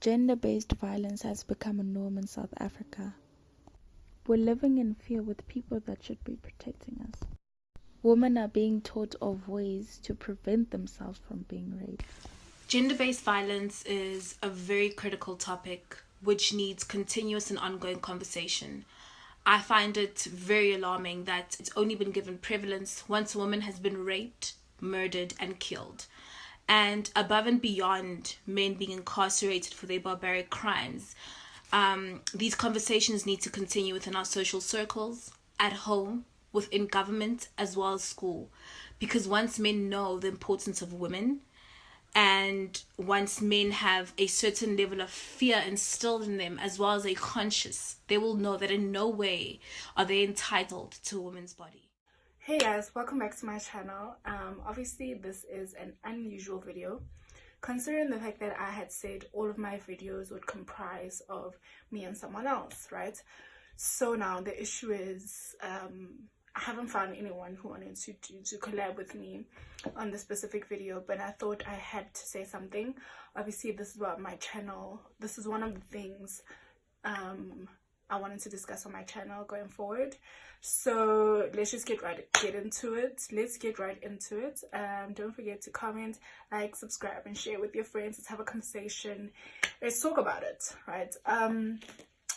Gender-based violence has become a norm in South Africa. We're living in fear with people that should be protecting us. Women are being taught of ways to prevent themselves from being raped. Gender-based violence is a very critical topic which needs continuous and ongoing conversation. I find it very alarming that it's only been given prevalence once a woman has been raped, murdered, and killed. And above and beyond men being incarcerated for their barbaric crimes, these conversations need to continue within our social circles, at home, within government, as well as school. Because once men know the importance of women, and once men have a certain level of fear instilled in them, as well as a conscience, they will know that in no way are they entitled to a woman's body. Hey guys, welcome back to my channel. Obviously this is an unusual video considering the fact that I had said all of my videos would comprise of me and someone else, right? So now the issue is I haven't found anyone who wanted to collab with me on this specific video, but I thought I had to say something. Obviously this is what my channel, this is one of the things I wanted to discuss on my channel going forward. So let's just get into it. Let's get right into it. Don't forget to comment, like, subscribe, and share with your friends. Let's have a conversation. Let's talk about it, right?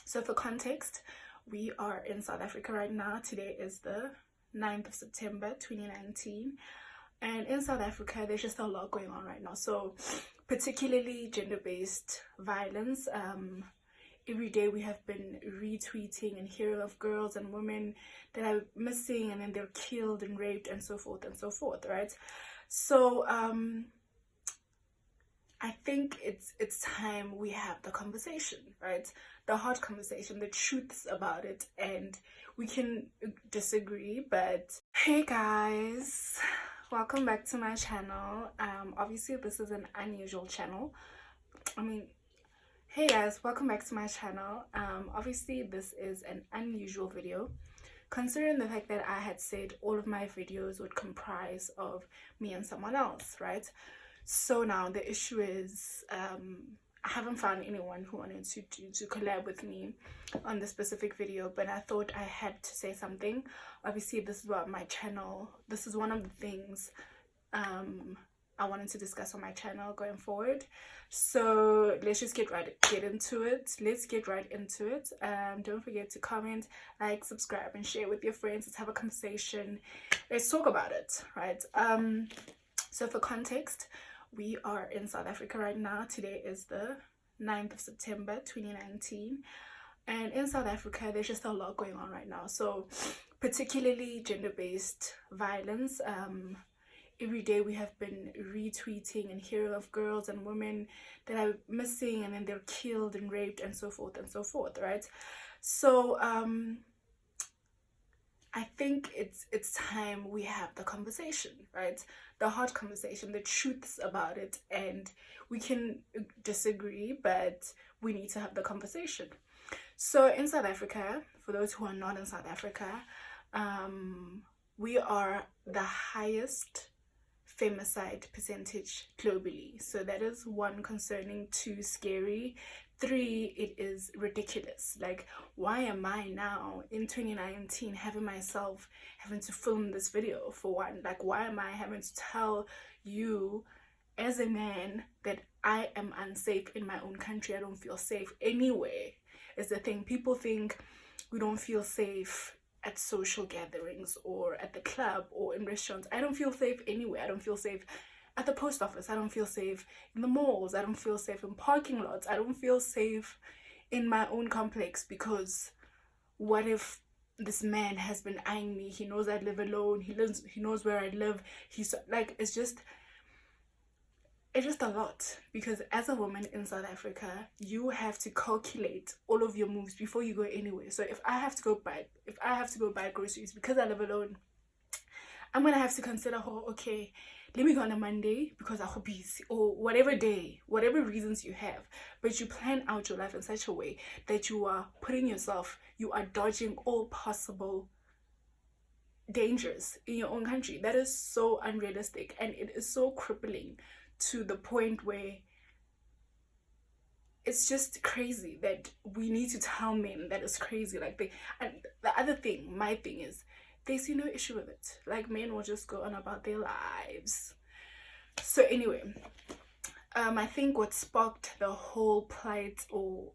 So for context, we are in South Africa right now. Today is the 9th of September 2019, and in South Africa there's just a lot going on right now. So particularly gender-based violence. Every day we have been retweeting and hearing of girls and women that are missing and then they're killed and raped and so forth, right? So I think it's time we have the conversation, right? The hard conversation, the truths about it, and we can disagree, but hey guys, welcome back to my channel. Obviously this is an unusual channel. Hey guys, welcome back to my channel. Obviously this is an unusual video considering the fact that I had said all of my videos would comprise of me and someone else, right? So now the issue is I haven't found anyone who wanted to collab with me on this specific video, but I thought I had to say something. Obviously this is what my channel, this is one of the things I wanted to discuss on my channel going forward. So let's just get into it. Let's get right into it. Don't forget to comment, like, subscribe, and share with your friends. Let's have a conversation. Let's talk about it, right? So for context, we are in South Africa right now. Today is the 9th of September 2019, and in South Africa there's just a lot going on right now. So particularly gender-based violence. Every day we have been retweeting and hearing of girls and women that are missing and then they're killed and raped and so forth, right? So I think it's time we have the conversation, right? The hard conversation, the truths about it, and we can disagree, but we need to have the conversation. So in South Africa, for those who are not in South Africa, we are the highest femicide percentage globally. So that is 1, concerning, 2, scary, 3, it is ridiculous. Like, why am I now in 2019 having to film this video, for one? Like, why am I having to tell you as a man that I am unsafe in my own country? I don't feel safe anywhere is the thing. People think we don't feel safe at social gatherings or at the club or in restaurants. I don't feel safe anywhere. I don't feel safe at the post office. I don't feel safe in the malls. I don't feel safe in parking lots. I don't feel safe in my own complex, because what if this man has been eyeing me? He knows I live alone. He knows where I live. He's like, it's just a lot, because as a woman in South Africa, you have to calculate all of your moves before you go anywhere. So if I have to go buy groceries because I live alone, I'm gonna have to consider, oh, okay, let me go on a Monday because I hope busy, or whatever day, whatever reasons you have. But you plan out your life in such a way that you are dodging all possible dangers in your own country. That is so unrealistic, and it is so crippling to the point where it's just crazy that we need to tell men that it's crazy. Like and the other thing, my thing is, they see no issue with it. Like, men will just go on about their lives. So anyway, I think what sparked the whole plight, or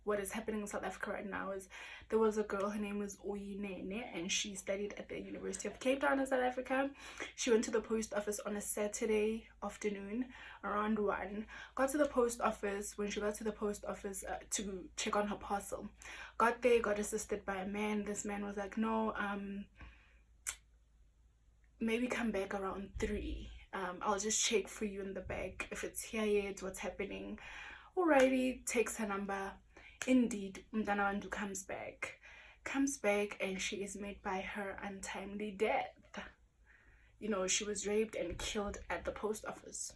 what is happening in South Africa right now, is there was a girl, her name was Oyinene, and she studied at the University of Cape Town in South Africa. She went to the post office on a Saturday afternoon around 1. Got to the post office. When she got to the post office to check on her parcel, got there, got assisted by a man. This man was like, no, maybe come back around 3. I'll just check for you in the bag if it's here yet, what's happening. Alrighty, takes her number. Indeed, Mdana Wandu comes back, and she is met by her untimely death. You know, she was raped and killed at the post office.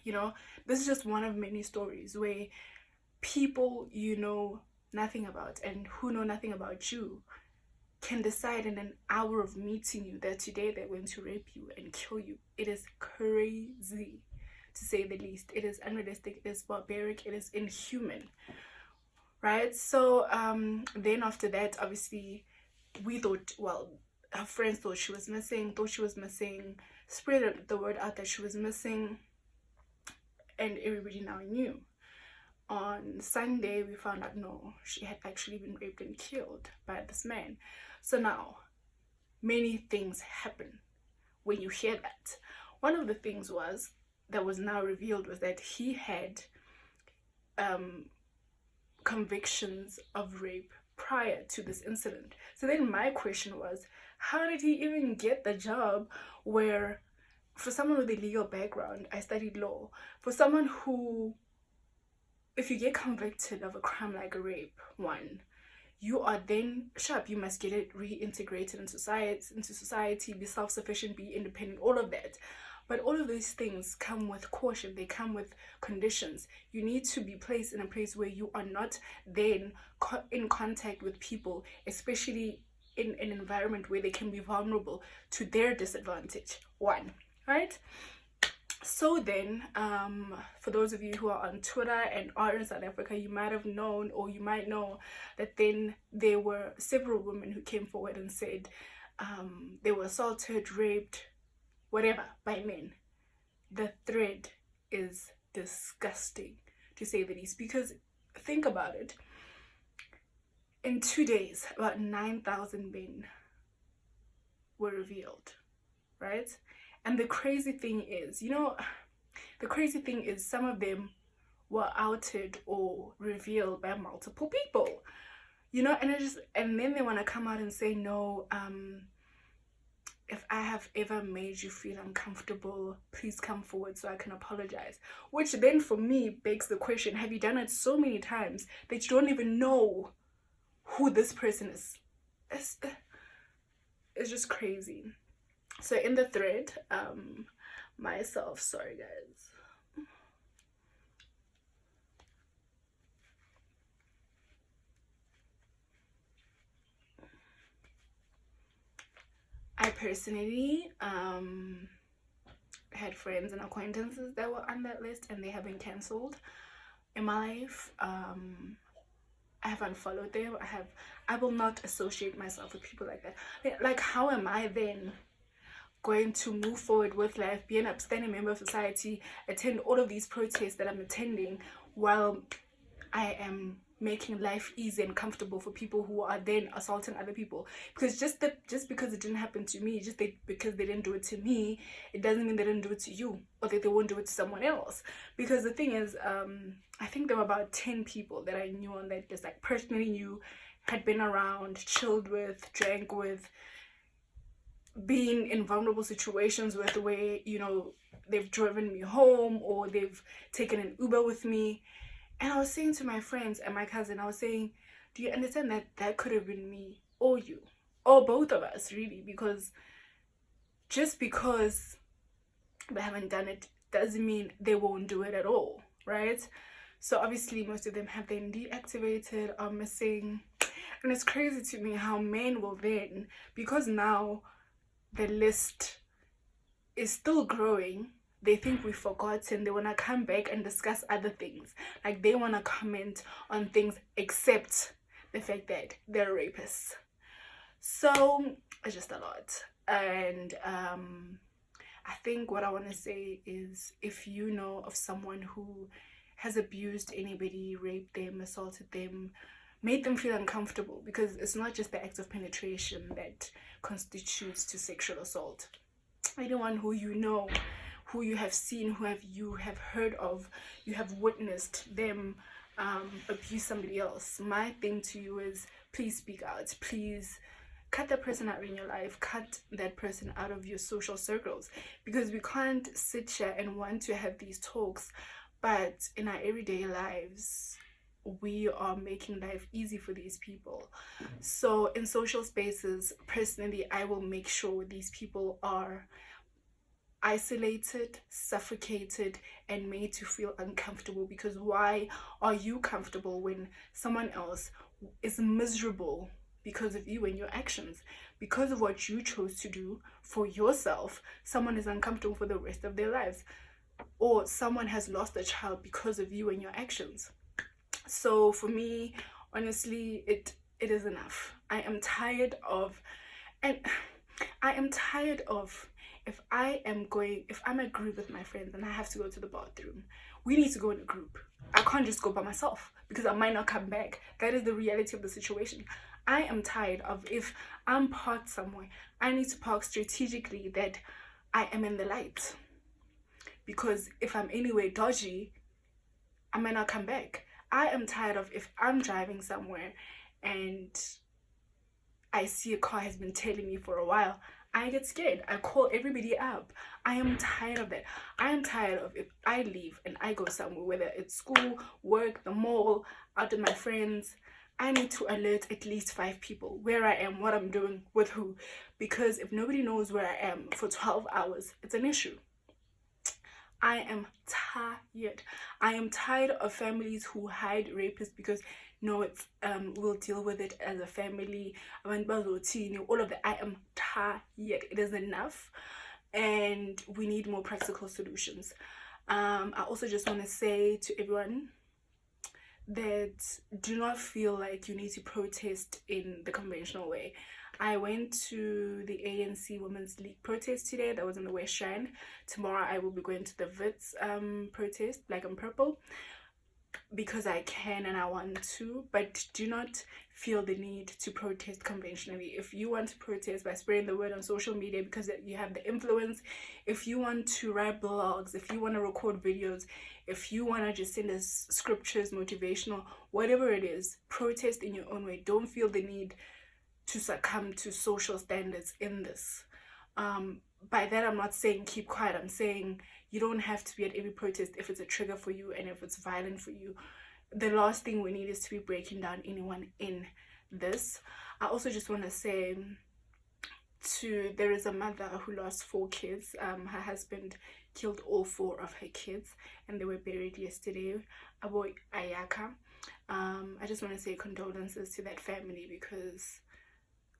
You know, this is just one of many stories where people you know nothing about and who know nothing about you can decide in an hour of meeting you that today they're going to rape you and kill you. It is crazy, to say the least. It is unrealistic, it is barbaric, it is inhuman, right? So then after that, obviously, we thought, well, her friends thought she was missing, spread the word out that she was missing, and everybody now knew. On Sunday, we found out, no, she had actually been raped and killed by this man. So now, many things happen when you hear that. One of the things that was now revealed was that he had convictions of rape prior to this incident. So then my question was, how did he even get the job where, for someone with a legal background, I studied law, for someone who, if you get convicted of a crime like a rape, you are then sharp. You must get it reintegrated into society, be self-sufficient, be independent, all of that. But all of these things come with caution. They come with conditions. You need to be placed in a place where you are not then in contact with people, especially in an environment where they can be vulnerable to their disadvantage. Right? So then, for those of you who are on Twitter and are in South Africa, you might have known, or you might know, that then there were several women who came forward and said they were assaulted, raped, whatever, by men. The thread is disgusting, to say the least, because think about it. In 2 days, about 9,000 men were revealed, right? And the crazy thing is, some of them were outed or revealed by multiple people, and then they want to come out and say, no, if I have ever made you feel uncomfortable, please come forward so I can apologize. Which then for me begs the question, have you done it so many times that you don't even know who this person is? It's just crazy. So in the thread, sorry guys. I personally had friends and acquaintances that were on that list, and they have been cancelled in my life. I have unfollowed them. I will not associate myself with people like that. Like, how am I then going to move forward with life, be an upstanding member of society, attend all of these protests that I'm attending, while I am making life easy and comfortable for people who are then assaulting other people? Because just because it didn't happen to me, because they didn't do it to me, it doesn't mean they didn't do it to you, or that they won't do it to someone else. Because the thing is, I think there were about 10 people that I knew on that list, like personally knew, had been around, chilled with, drank with, been in vulnerable situations with, where, they've driven me home or they've taken an Uber with me. And I was saying to my friends and my cousin, I was saying, do you understand that that could have been me or you, or both of us, really? Because just because they haven't done it doesn't mean they won't do it at all, right? So obviously most of them have been deactivated, are missing. And it's crazy to me how men will then, because now the list is still growing, they think we've forgotten. They want to come back and discuss other things. Like, they want to comment on things except the fact that they're rapists. So it's just a lot. And I think what I want to say is, if you know of someone who has abused anybody, raped them, assaulted them, made them feel uncomfortable, because it's not just the act of penetration that constitutes to sexual assault. Anyone who you know, who you have seen, you have heard of, you have witnessed them abuse somebody else, my thing to you is, please speak out. Please cut that person out in your life. Cut that person out of your social circles, because we can't sit here and want to have these talks, but in our everyday lives we are making life easy for these people. So in social spaces, personally, I will make sure these people are isolated, suffocated, and made to feel uncomfortable. Because why are you comfortable when someone else is miserable because of you and your actions? Because of what you chose to do for yourself, someone is uncomfortable for the rest of their lives. Or someone has lost a child because of you and your actions. So for me, honestly, it is enough. I am tired of if I'm a group with my friends and I have to go to the bathroom, we need to go in a group. I can't just go by myself because I might not come back. That is the reality of the situation. I am tired of, if I'm parked somewhere, I need to park strategically that I am in the light. Because if I'm anywhere dodgy, I might not come back. I am tired of, if I'm driving somewhere and I see a car has been tailing me for a while, I get scared. I call everybody up. I am tired of that. I am tired of, if I leave and I go somewhere, whether it's school, work, the mall, out with my friends, I need to alert at least 5 people where I am, what I'm doing, with who. Because if nobody knows where I am for 12 hours, it's an issue. I am tired. I am tired of families who hide rapists because, no, it's we'll deal with it as a family. All of that. I am tired. It is enough, and we need more practical solutions. I also just want to say to everyone that do not feel like you need to protest in the conventional way. I went to the ANC Women's League protest today. That was in the West Rand. Tomorrow I will be going to the Wits protest, Black and Purple, because I can and I want to. But do not feel the need to protest conventionally. If you want to protest by spreading the word on social media because you have the influence, if you want to write blogs, if you want to record videos, if you want to just send us scriptures, motivational, whatever it is, protest in your own way. Don't feel the need to succumb to social standards in this. By that, I'm not saying keep quiet. I'm saying you don't have to be at every protest if it's a trigger for you and if it's violent for you. The last thing we need is to be breaking down anyone in this. I also just want to say there is a mother who lost 4 kids. Her husband killed all 4 of her kids and they were buried yesterday. Aboy Ayaka. I just want to say condolences to that family, because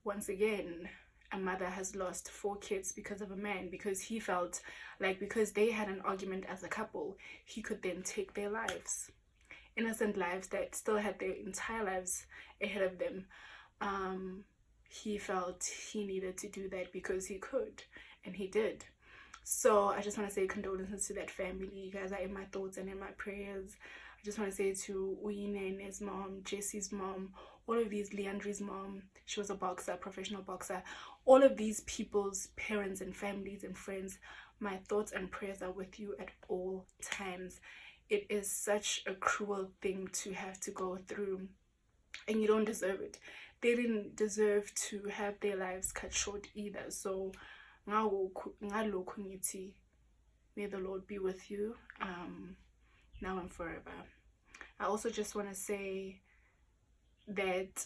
once again, a mother has lost 4 kids because of a man, because he felt like because they had an argument as a couple, he could then take their lives. Innocent lives that still had their entire lives ahead of them. He felt he needed to do that because he could, and he did. So I just want to say condolences to that family. You guys are in my thoughts and in my prayers. I just want to say to Uyinene's mom, Jesse's mom, all of these, Leandri's mom, she was a boxer, professional boxer, all of these people's parents and families and friends, my thoughts and prayers are with you at all times. It is such a cruel thing to have to go through, and you don't deserve it. They didn't deserve to have their lives cut short either. So may the Lord be with you now and forever. I also just want to say that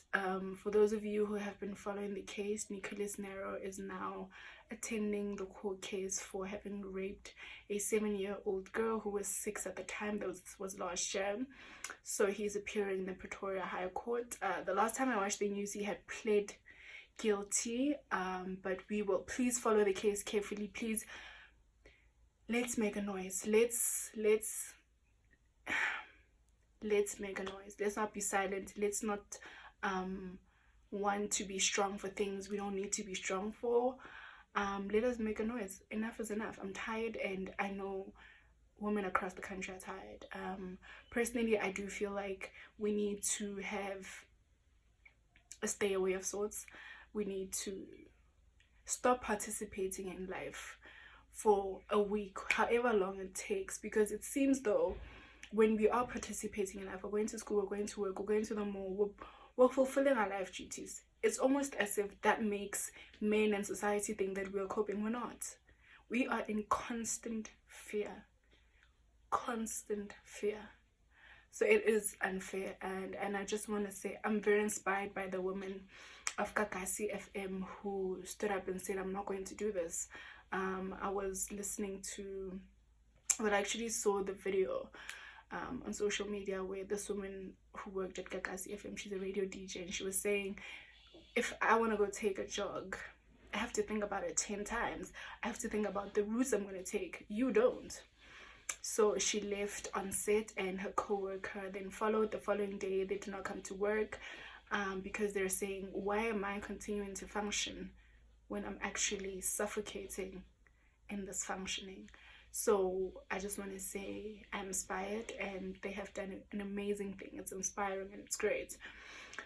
for those of you who have been following the case, Nicholas Nero is now attending the court case for having raped a 7-year-old girl who was 6 at the time. That was last year. So he's appearing in the Pretoria High Court. The last time I watched the news, he had pled guilty, but we will please follow the case carefully. Please let's make a noise. Let's make a noise. Let's not be silent. Let's not want to be strong for things we don't need to be strong for. Let us make a noise. Enough is enough. I'm tired, and I know women across the country are tired. Personally, I do feel like we need to have a stay away of sorts. We need to stop participating in life for a week, however long it takes, because it seems though when we are participating in life, we're going to school, we're going to work, we're going to the mall, we're fulfilling our life duties. It's almost as if that makes men and society think that we're coping. We're not. We are in constant fear. So it is unfair, and I just want to say I'm very inspired by the women of Kakasi FM who stood up and said, I'm not going to do this. I was listening to, well, I actually saw the video on social media where this woman who worked at Kakasi FM, she's a radio DJ, and she was saying, if I want to go take a jog, I have to think about it 10 times. I have to think about the routes I'm going to take. You don't. So she left on set, and her co-worker then followed the following day. They did not come to work because they're saying, why am I continuing to function when I'm actually suffocating in this functioning? So I just want to say I'm inspired, and they have done an amazing thing. It's inspiring and it's great.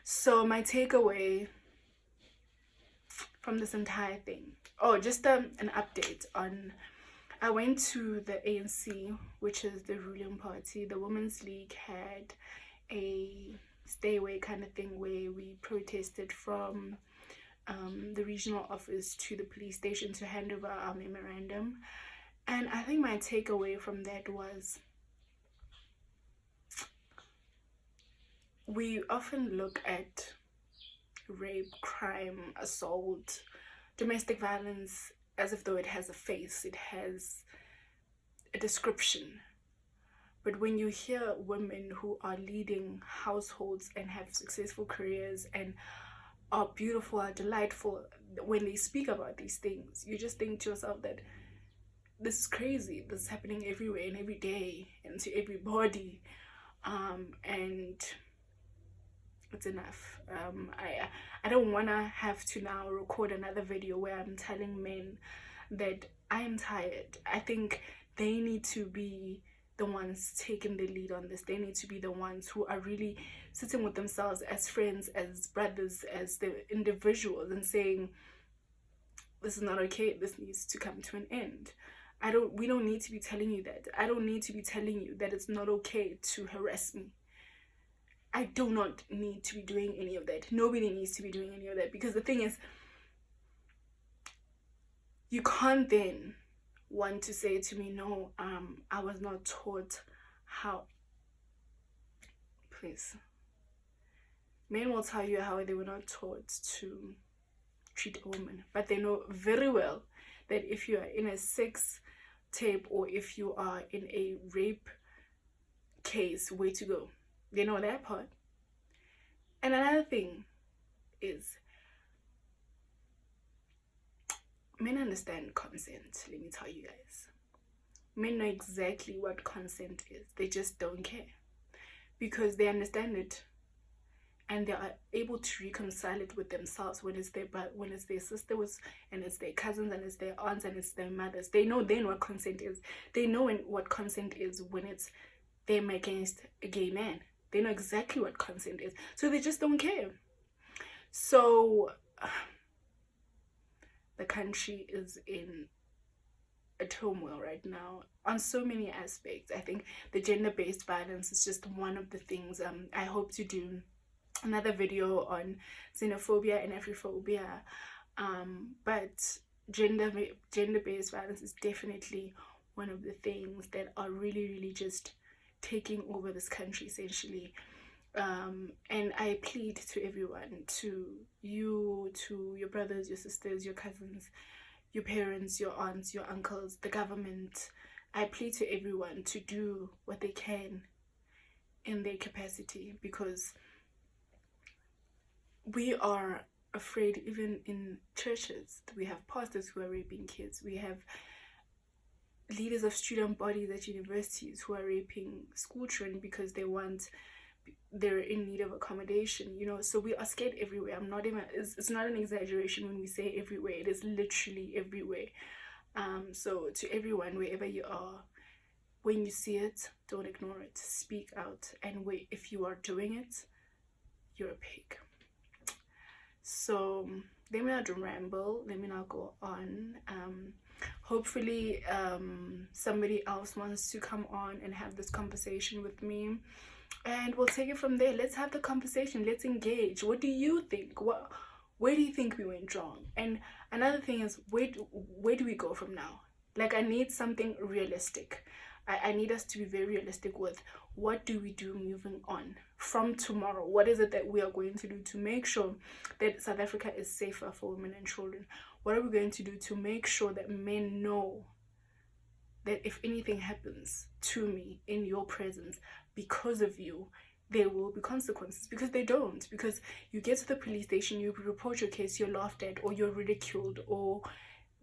So my takeaway from this entire thing, just an update on, I went to the ANC, which is the ruling party. The Women's League had a stay away kind of thing where we protested from the regional office to the police station to hand over our memorandum. And I think my takeaway from that was, we often look at rape, crime, assault, domestic violence as if though it has a face, it has a description. But when you hear women who are leading households and have successful careers and are beautiful, are delightful, when they speak about these things, you just think to yourself that this is crazy. This is happening everywhere and every day and to everybody. And it's enough. I don't want to have to now record another video where I'm telling men that I am tired. I think they need to be the ones taking the lead on this. They need to be the ones who are really sitting with themselves as friends, as brothers, as the individuals, and saying, this is not okay. This needs to come to an end. We don't need to be telling you that. I don't need to be telling you that it's not okay to harass me. I do not need to be doing any of that. Nobody needs to be doing any of that, because the thing is, you can't then want to say to me, no, I was not taught how. Please. Men will tell you how they were not taught to treat a woman, but they know very well that if you are in a sex tape or if you are in a rape case, way to go. They know that part. And another thing is, men understand consent. Let me tell you guys. Men know exactly what consent is. They just don't care, because they understand it and they are able to reconcile it with themselves when it's their sisters and it's their cousins and it's their aunts and it's their mothers. They know then what consent is. They know what consent is when it's them against a gay man. They know exactly what consent is. So they just don't care. So the country is in a turmoil right now on so many aspects. I think the gender-based violence is just one of the things. I hope to do another video on xenophobia and Afrophobia. But gender-based violence is definitely one of the things that are really, really just taking over this country, essentially. And I plead to everyone, to you, to your brothers, your sisters, your cousins, your parents, your aunts, your uncles, the government. I plead to everyone to do what they can in their capacity, because we are afraid. Even in churches, we have pastors who are raping kids. We have leaders of student bodies at universities who are raping school children because they're in need of accommodation, you know. So we are scared everywhere. It's not an exaggeration when we say everywhere. It is literally everywhere. So to everyone, wherever you are, when you see it, don't ignore it. Speak out. And wait, if you are doing it, you're a pig. So let me not ramble. Let me not go on. Hopefully somebody else wants to come on and have this conversation with me, and we'll take it from there. Let's have the conversation. Let's engage. What do you think? Where do you think we went wrong? And another thing is, where do we go from now? Like, I need something realistic. I need us to be very realistic with what do we do moving on from tomorrow. What is it that we are going to do to make sure that South Africa is safer for women and children? What are we going to do to make sure that men know that if anything happens to me in your presence because of you, there will be consequences? Because they don't. Because you get to the police station, you report your case, you're laughed at, or you're ridiculed, or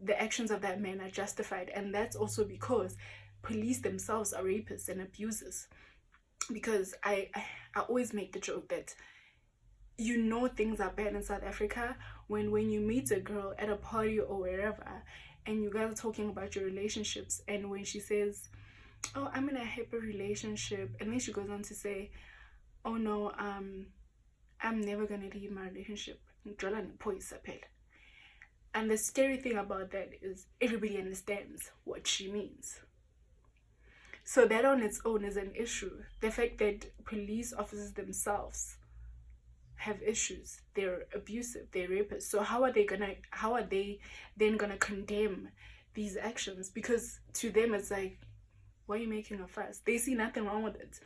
the actions of that man are justified. And that's also because police themselves are rapists and abusers. Because I always make the joke that, you know, things are bad in South Africa when you meet a girl at a party or wherever, and you guys are talking about your relationships, and when she says, oh, I'm in a happy relationship, and then she goes on to say, oh no, I'm never gonna leave my relationship. And the scary thing about that is everybody understands what she means. So that on its own is an issue. The fact that police officers themselves have issues, they're abusive, they're rapists. So how are they then gonna condemn these actions? Because to them it's like, why are you making a fuss? They see nothing wrong with it.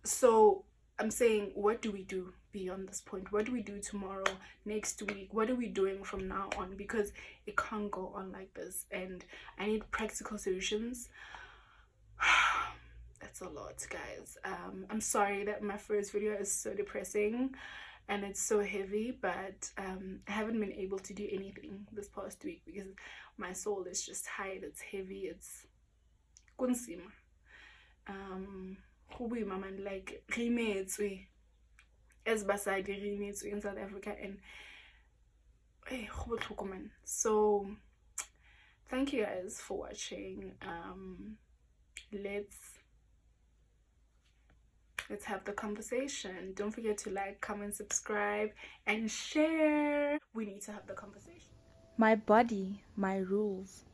So I'm saying, what do we do beyond this point? What do we do tomorrow, next week? What are we doing from now on? Because it can't go on like this, and I need practical solutions. That's a lot, guys. I'm sorry that my first video is so depressing and it's so heavy, but I haven't been able to do anything this past week because my soul is just tired. It's heavy. It's kunsima. Man, like as basadi in South Africa, and so thank you guys for watching. Let's have the conversation. Don't forget to like, comment, subscribe, and share. We need to have the conversation. My body, my rules.